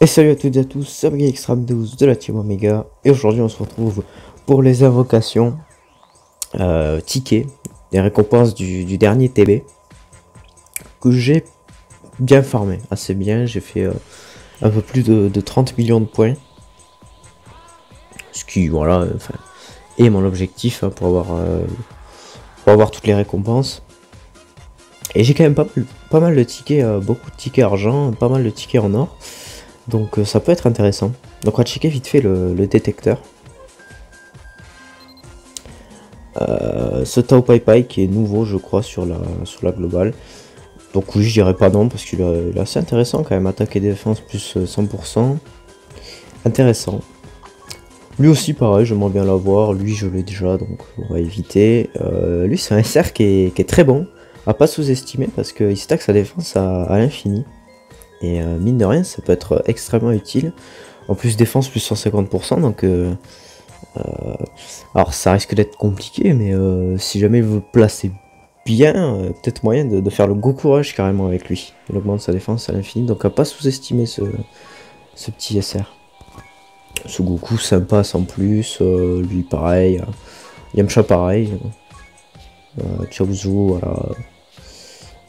Et salut à toutes et à tous, c'est Extreme12 de la Team Omega. Et aujourd'hui on se retrouve pour les invocations tickets, les récompenses du dernier TB que j'ai bien farmé, assez bien. J'ai fait un peu plus de 30 millions de points, ce qui voilà est mon objectif hein, pour avoir toutes les récompenses. Et j'ai quand même pas mal de tickets, beaucoup de tickets argent, pas mal de tickets en or. Donc ça peut être intéressant. Donc on va checker vite fait le détecteur. Ce Tao Pai Pai qui est nouveau je crois sur la globale. Donc oui je dirais pas non parce qu'il est assez intéressant quand même. Attaque et défense plus 100%. Intéressant. Lui aussi pareil j'aimerais bien l'avoir. Lui je l'ai déjà donc on va éviter. Lui c'est un SR qui est très bon. À pas sous-estimer parce qu'il stack sa défense à l'infini. Et mine de rien, ça peut être extrêmement utile. En plus, défense plus 150%, donc... alors, ça risque d'être compliqué, mais si jamais vous le placez bien, peut-être moyen de faire le Goku Rush carrément avec lui. Il augmente sa défense à l'infini, donc à pas sous-estimer ce petit SR. Ce Goku sympa sans plus, lui pareil. Yamcha pareil. Chaozu, voilà.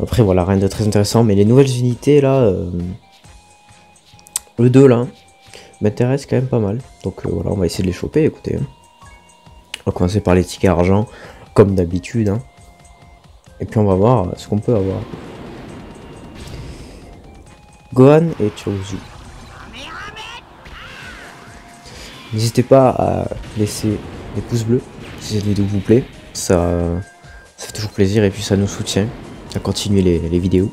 Après voilà, rien de très intéressant, mais les nouvelles unités là, le 2 là, m'intéresse quand même pas mal. Donc voilà, on va essayer de les choper, écoutez. On va commencer par les tickets argent, comme d'habitude. Hein. Et puis on va voir ce qu'on peut avoir. Gohan et Chaozu. N'hésitez pas à laisser des pouces bleus si cette vidéo vous plaît. Ça fait toujours plaisir et puis ça nous soutient à continuer les vidéos.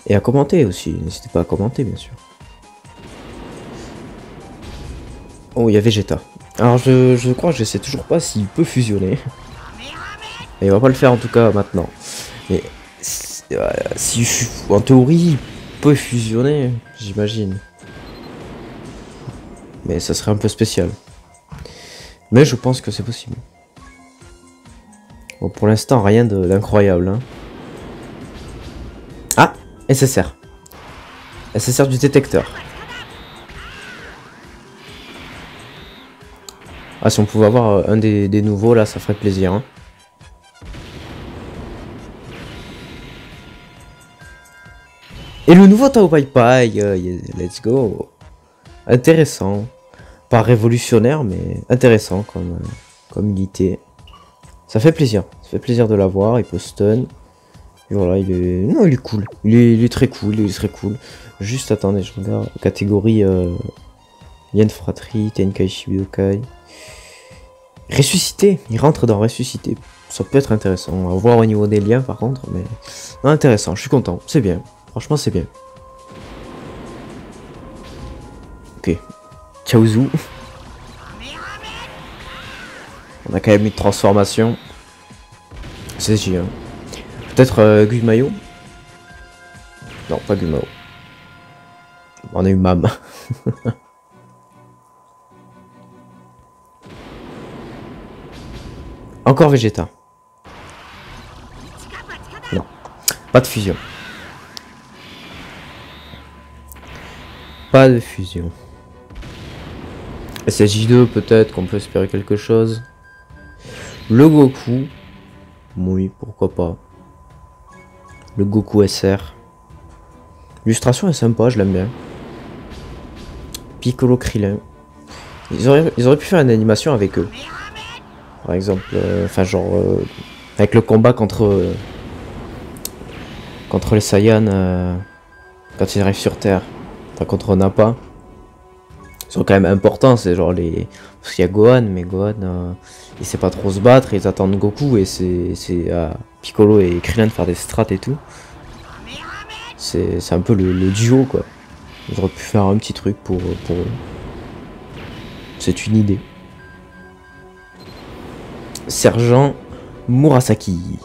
Et à commenter aussi, n'hésitez pas à commenter bien sûr. Oh, il y a Vegeta. Alors je crois que je sais toujours pas s'il peut fusionner. Et il va pas le faire en tout cas maintenant. Mais si en théorie il peut fusionner, j'imagine. Mais ça serait un peu spécial. Mais je pense que c'est possible. Bon, pour l'instant rien d'incroyable. Hein. Ah, SSR. SSR du détecteur. Ah, si on pouvait avoir un des nouveaux là, ça ferait plaisir. Hein. Et le nouveau Tao Pai Pai, let's go. Intéressant. Pas révolutionnaire, mais intéressant comme unité. Ça fait plaisir. Ça fait plaisir de l'avoir. Il peut stun. Et voilà, il est. Non, il est cool. Il est très cool. Il est très cool. Juste attendez, je regarde. Catégorie Yen Fratrie, Tenkaichi Budokai. Ressuscité. Il rentre dans ressuscité. Ça peut être intéressant. On va voir au niveau des liens par contre. Mais non, intéressant. Je suis content. C'est bien. Franchement, c'est bien. Ok. Chaozu. On a quand même une transformation. C'est J. Hein. Peut-être Gumayo. Non, pas Gumao. On a eu Mam. Encore Vegeta. Non. Pas de fusion. Pas de fusion. SSJ2 peut-être qu'on peut espérer quelque chose. Le Goku. Oui, pourquoi pas. Le Goku SR. L'illustration est sympa, je l'aime bien. Piccolo Krillin. Ils auraient pu faire une animation avec eux. Par exemple, enfin avec le combat contre les Saiyans quand ils arrivent sur Terre. Enfin contre Nappa. Ils sont quand même importants, c'est genre les... Parce qu'il y a Gohan, mais Gohan il sait pas trop se battre, ils attendent Goku et c'est à Piccolo et Krillin de faire des strats et tout. C'est un peu le duo quoi. Ils auraient pu faire un petit truc pour eux. C'est une idée. Sergent Murasaki.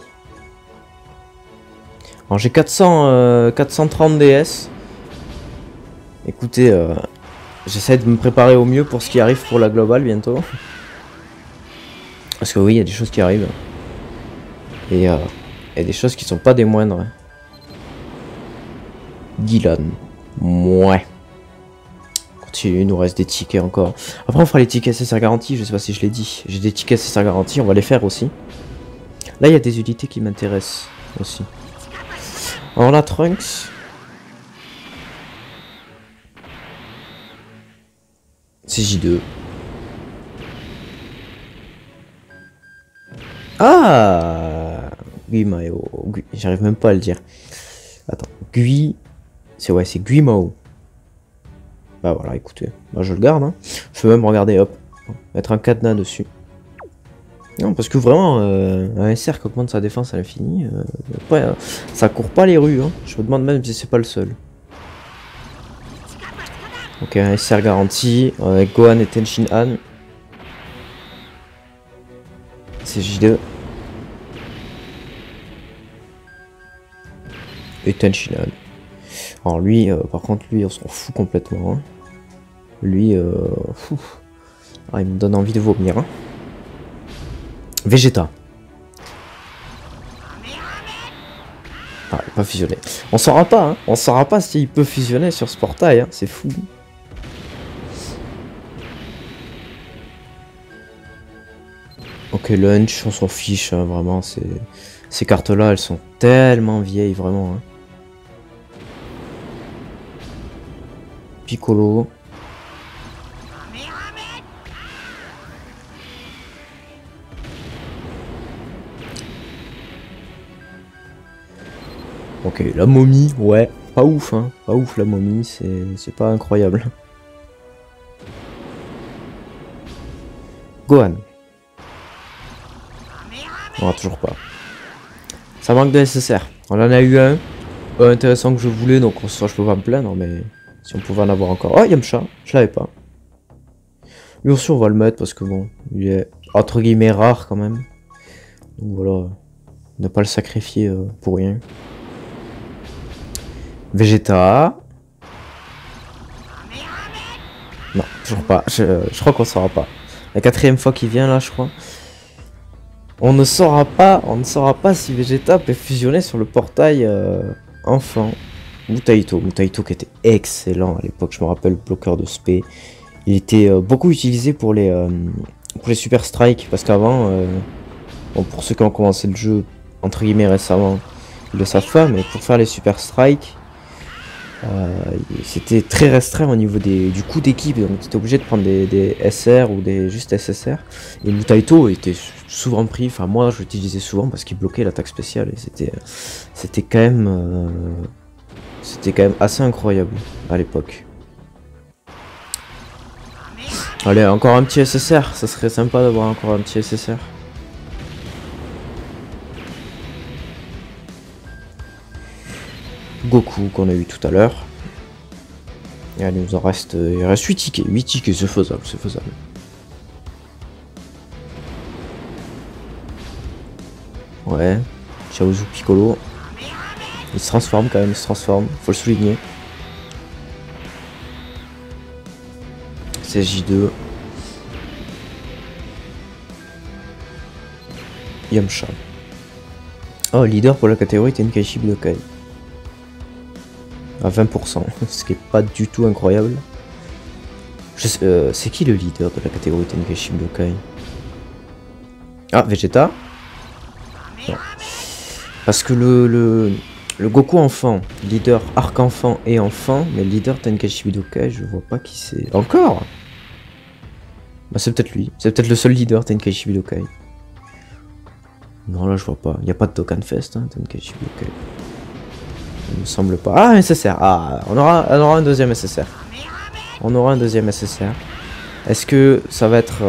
Alors j'ai 430 DS. Écoutez, j'essaie de me préparer au mieux pour ce qui arrive pour la globale bientôt. Parce que oui, il y a des choses qui arrivent. Et il y a des choses qui sont pas des moindres. Dylan. Ouais. Continue, il nous reste des tickets encore. Après on fera les tickets SSR garantis, je sais pas si je l'ai dit. J'ai des tickets SSR garantis, on va les faire aussi. Là il y a des unités qui m'intéressent aussi. Alors là Trunks. C'est J2. Ah Guimao. J'arrive même pas à le dire. Attends. Gui. C'est ouais, c'est Guimao. Bah voilà, écoutez. Bah je le garde. Hein. Je peux même regarder, hop. Mettre un cadenas dessus. Non, parce que vraiment, un SR qui augmente sa défense à l'infini, ça court pas les rues. Hein. Je me demande même si c'est pas le seul. Ok, un SR garanti avec Gohan et Tenshin Han. C'est J2. Et Tenshin Han. Alors lui, par contre, lui, on s'en fout complètement. Hein. Lui, ah, il me donne envie de vomir. Hein. Vegeta. Ah, il pas fusionné. On saura pas, hein. On saura pas s'il peut fusionner sur ce portail, hein. C'est fou. Ok, Lunch, on s'en fiche, hein, vraiment. Ces cartes-là, elles sont tellement vieilles, vraiment. Hein. Piccolo. Ok, la momie, ouais, pas ouf, hein, pas ouf la momie, c'est pas incroyable. Gohan. Non, toujours pas. Ça manque de SSR. On en a eu un, intéressant que je voulais, donc je peux pas me plaindre, mais si on pouvait en avoir encore. Oh, Yamcha, je l'avais pas. Lui aussi, on va le mettre parce que bon, il est entre guillemets rare quand même. Donc voilà, ne pas le sacrifier pour rien. Vegeta. Non, toujours pas. Je crois qu'on saura pas. La quatrième fois qu'il vient là, je crois. On ne saura pas si Vegeta peut fusionner sur le portail enfant. Mutaito qui était excellent à l'époque, je me rappelle, bloqueur de spé. Il était beaucoup utilisé pour les Super Strike, parce qu'avant, bon, pour ceux qui ont commencé le jeu, entre guillemets récemment, ils le savent pas, mais pour faire les Super Strike, c'était très restreint au niveau du coût d'équipe, donc tu étais obligé de prendre des SR ou des juste SSR. Et Mutaito était souvent pris, enfin moi je l'utilisais souvent parce qu'il bloquait l'attaque spéciale et c'était quand même assez incroyable à l'époque. Allez, encore un petit SSR, ça serait sympa d'avoir encore un petit SSR. Goku qu'on a eu tout à l'heure. Et allez, il nous en reste, il reste 8 tickets. 8 tickets, c'est faisable, c'est faisable. Ouais, Chaozu Piccolo. Il se transforme quand même, il se transforme, faut le souligner. C'est J2. Yamcha. Oh, leader pour la catégorie Tenkaichi Budokai. À 20%, ce qui est pas du tout incroyable. C'est qui le leader de la catégorie Tenkaichi Budokai? Ah, Vegeta. Non. Parce que le Goku enfant, leader arc enfant et enfant, mais leader Tenkaichi Budokai, je vois pas qui c'est. Encore? Bah c'est peut-être lui, c'est peut-être le seul leader Tenkaichi Budokai. Non là je vois pas, il n'y a pas de Dokkan Fest, hein, Tenkaichi Budokai. Il me semble pas. Ah, un SSR. Ah, on aura un deuxième SSR. On aura un deuxième SSR. Est-ce que ça va être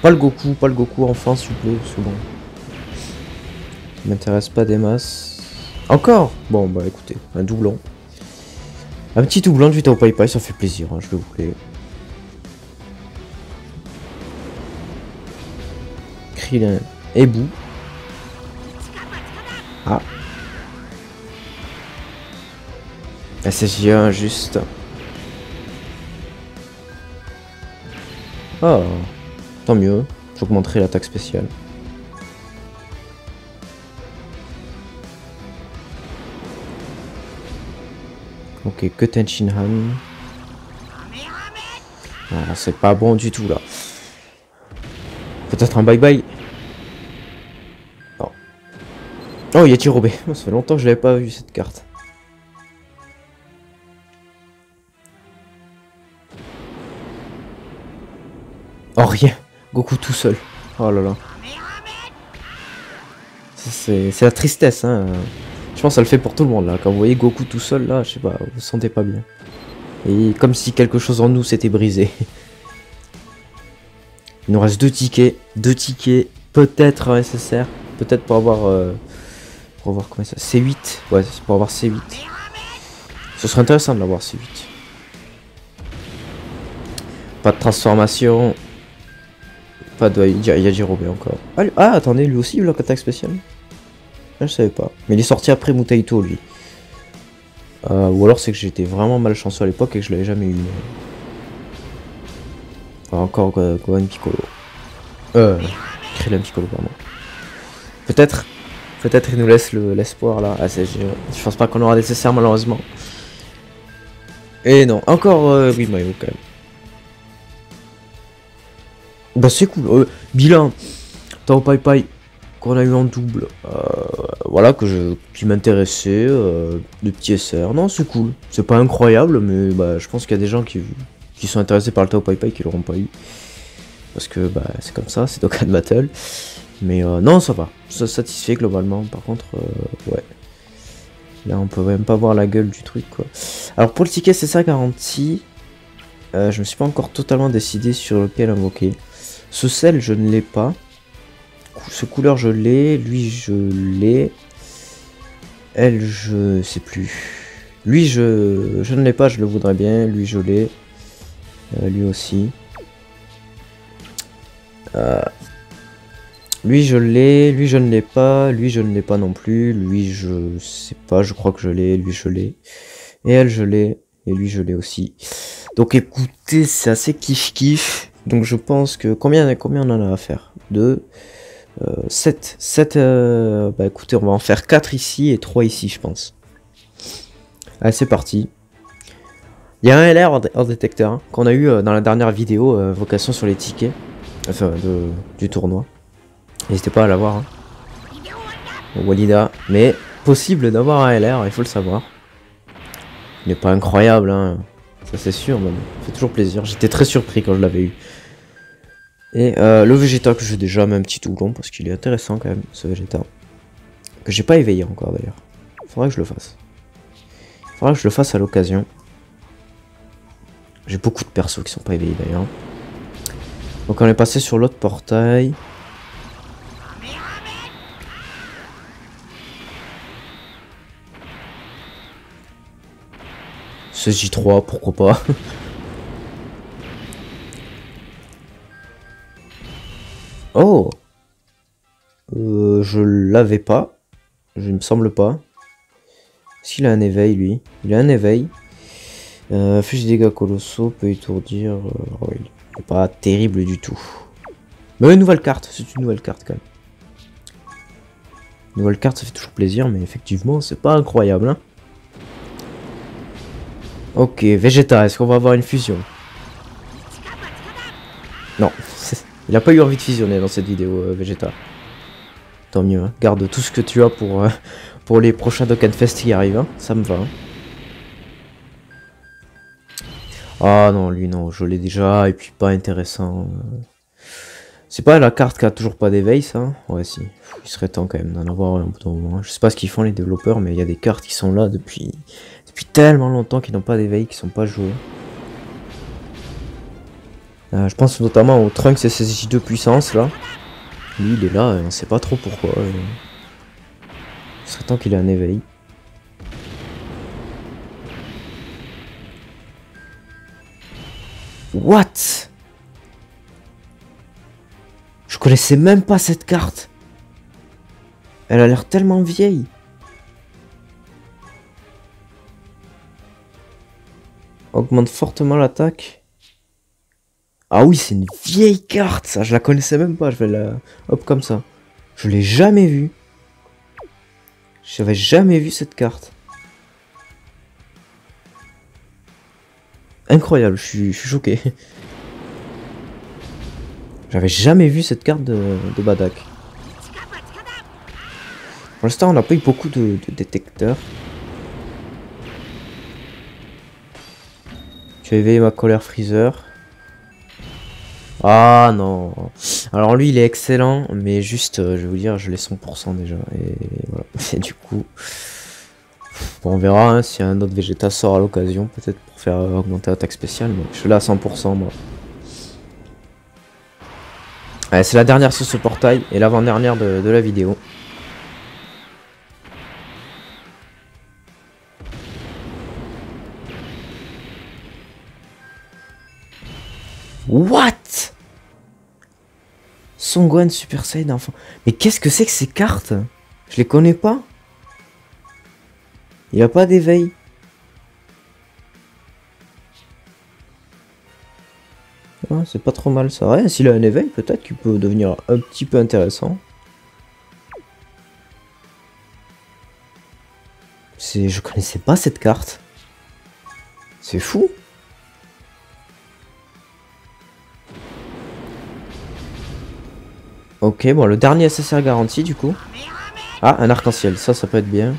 pas le Goku enfant s'il vous plaît, parce que bon, ça m'intéresse pas des masses. Encore. Bon bah écoutez, un doublon. Un petit doublon de Vita au Pai, ça fait plaisir, hein, je vais vous plaît. Krillin et Boo. Ah. SSJ1 juste. Oh, tant mieux, j'augmenterai l'attaque spéciale. Ok, que Tenshinhan. Ah, c'est pas bon du tout là. Peut-être un bye-bye. Non. Oh, Yajirobe. Ça fait longtemps que je l'avais pas vu cette carte. Oh, rien. Goku tout seul. Oh là là. C'est la tristesse, hein. Je pense que ça le fait pour tout le monde là. Quand vous voyez Goku tout seul là, je sais pas, vous vous sentez pas bien. Et comme si quelque chose en nous s'était brisé. Il nous reste 2 tickets. 2 tickets. Peut-être un SSR. Peut-être pour avoir... pour voir comment ça... C8. Ouais, c'est pour avoir C8. Ce serait intéressant de l'avoir C8. Pas de transformation. Pas de Yajirobe encore. Ah, attendez, lui aussi il a l'attaque spéciale. Je savais pas. Mais il est sorti après Mutaito lui. Ou alors c'est que j'étais vraiment malchanceux à l'époque et que je l'avais jamais eu. Encore Gohan Piccolo. Krillin Piccolo, pardon. Peut-être il nous laisse l'espoir là. Ah, je pense pas qu'on aura nécessaire malheureusement. Et non, encore oui, Mario quand même. Bah c'est cool. Bilan. Tao Pai Pai qu'on a eu en double. Voilà, qui m'intéressait. De petits SR. Non, c'est cool. C'est pas incroyable, mais bah, je pense qu'il y a des gens qui sont intéressés par le Tao Pai Pai qui l'auront pas eu. Parce que bah, c'est comme ça, c'est Dokkan Battle. Mais non, ça va. Ça satisfait globalement. Par contre, ouais. Là, on peut même pas voir la gueule du truc, quoi. Alors, pour le ticket, c'est ça garanti. Je me suis pas encore totalement décidé sur lequel invoquer. Ce sel, je ne l'ai pas. Ce couleur, je l'ai. Lui, je l'ai. Elle, je sais plus. Lui, je ne l'ai pas, je le voudrais bien. Lui, je l'ai. Lui aussi. Lui, je l'ai. Lui, je ne l'ai pas. Lui, je ne l'ai pas non plus. Lui, je sais pas. Je crois que je l'ai. Lui, je l'ai. Et elle, je l'ai. Et lui, je l'ai aussi. Donc, écoutez, c'est assez kiff-kiff. Donc, je pense que... Combien on en a à faire? 2... 7. 7... bah, écoutez, on va en faire 4 ici et 3 ici, je pense. Allez, c'est parti. Il y a un LR hors détecteur hein, qu'on a eu dans la dernière vidéo, vocation sur les tickets. Enfin, du tournoi. N'hésitez pas à l'avoir. Hein. Walida. Mais possible d'avoir un LR, il faut le savoir. Il n'est pas incroyable, hein. Ça c'est sûr, mais ça fait toujours plaisir. J'étais très surpris quand je l'avais eu. Et le Vegeta que j'ai déjà mis un petit doublon parce qu'il est intéressant quand même, ce Vegeta. Que j'ai pas éveillé encore d'ailleurs. Faudrait que je le fasse. Faudrait que je le fasse à l'occasion. J'ai beaucoup de persos qui sont pas éveillés d'ailleurs. Donc on est passé sur l'autre portail. Ce J3, pourquoi pas. Oh, je l'avais pas. Je me semble pas. S'il a un éveil, lui. Il a un éveil. Fusil dégâts colossaux peut étourdir. Oh, il est pas terrible du tout. Mais une nouvelle carte. C'est une nouvelle carte quand même. Une nouvelle carte, ça fait toujours plaisir, mais effectivement, c'est pas incroyable. Hein. Ok, Vegeta, est-ce qu'on va avoir une fusion? Non. Il a pas eu envie de fusionner dans cette vidéo, Vegeta. Tant mieux, hein. Garde tout ce que tu as pour les prochains Dokkan Fest qui arrivent, hein. Ça me va. Hein. Ah non, lui non, je l'ai déjà, et puis pas intéressant. C'est pas la carte qui a toujours pas d'éveil, ça? Ouais, si. Il serait temps quand même d'en avoir un bout de moment. Je sais pas ce qu'ils font les développeurs, mais il y a des cartes qui sont là depuis tellement longtemps qu'ils n'ont pas d'éveil, qui sont pas jouées. Je pense notamment au Trunks SSJ2 puissance là. Lui il est là, on sait pas trop pourquoi. Il serait temps qu'il ait un éveil. What? Je connaissais même pas cette carte. Elle a l'air tellement vieille. Augmente fortement l'attaque. Ah oui, c'est une vieille carte, ça. Je la connaissais même pas. Je vais la... Hop, comme ça. Je l'ai jamais vue. J'avais jamais vu cette carte. incroyable, je suis choqué. J'avais jamais vu cette carte de Badak. Pour l'instant, on n'a pas eu beaucoup de détecteurs. Tu as éveillé ma colère, Freezer. Ah non. Alors lui, il est excellent, mais juste, je vais vous dire, je l'ai 100% déjà. Et voilà. Et du coup, bon, on verra hein, si un autre Vegeta sort à l'occasion, peut-être pour faire augmenter l'attaque spéciale. Mais je l'ai à 100% moi. Allez, c'est la dernière sur ce portail et l'avant-dernière de la vidéo. What? Son Gohan Super Saiyan enfant. Mais qu'est-ce que c'est que ces cartes? Je les connais pas. Il a pas d'éveil. Ah, c'est pas trop mal ça. Ouais, s'il a un éveil, peut-être qu'il peut devenir un petit peu intéressant. Je connaissais pas cette carte. C'est fou. Ok, bon, le dernier SSR garanti du coup. Ah, un arc-en-ciel, ça peut être bien.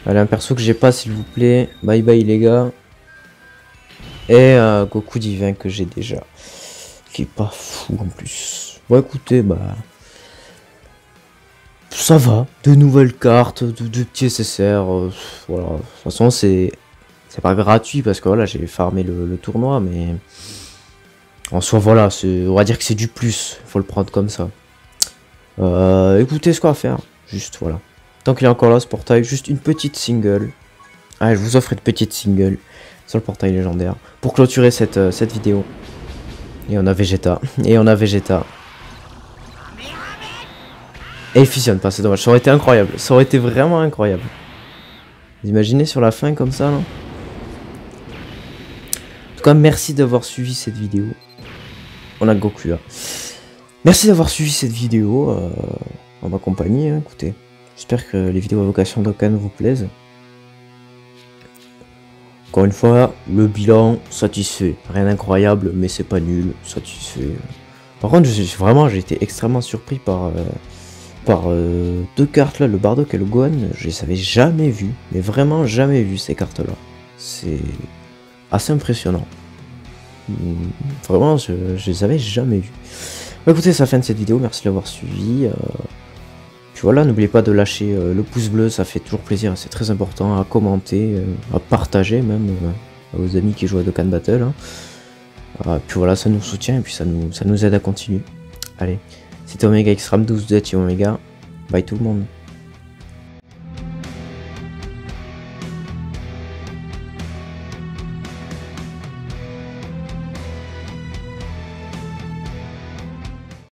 Allez, un perso que j'ai pas, s'il vous plaît. Bye bye, les gars. Et Goku divin que j'ai déjà. Qui est pas fou en plus. Bon, écoutez, bah. Ça va. De nouvelles cartes, de petits SSR. Voilà. De toute façon, c'est pas gratuit parce que voilà, j'ai farmé le tournoi, mais. En soi, voilà, on va dire que c'est du plus, faut le prendre comme ça. Écoutez ce qu'on va faire, juste voilà. Tant qu'il est encore là ce portail, juste une petite single. Ah, je vous offre une petite single sur le portail légendaire pour clôturer cette vidéo. Et on a Vegeta, et on a Vegeta. Et il fusionne pas, c'est dommage, ça aurait été incroyable, ça aurait été vraiment incroyable. Vous imaginez sur la fin comme ça là? En tout cas, merci d'avoir suivi cette vidéo. On a Goku là. Merci d'avoir suivi cette vidéo en ma compagnie, hein, écoutez. J'espère que les vidéos Invocation Dokkan vous plaisent. Encore une fois, le bilan satisfait. Rien d'incroyable, mais c'est pas nul, satisfait. Par contre, j'ai été extrêmement surpris par deux cartes là, le Bardock et le Gohan. Je les avais jamais vues, mais vraiment jamais vu ces cartes là. C'est assez impressionnant. Vraiment, je les avais jamais vus. Bah, écoutez, c'est la fin de cette vidéo, merci de l'avoir suivi. Puis voilà, n'oubliez pas de lâcher le pouce bleu, ça fait toujours plaisir, c'est très important, à commenter, à partager même à vos amis qui jouent à Dokkan Battle. Hein. Puis voilà, ça nous soutient et puis ça nous aide à continuer. Allez, c'était Omega X Ram 12 de Team Omega. Bye tout le monde.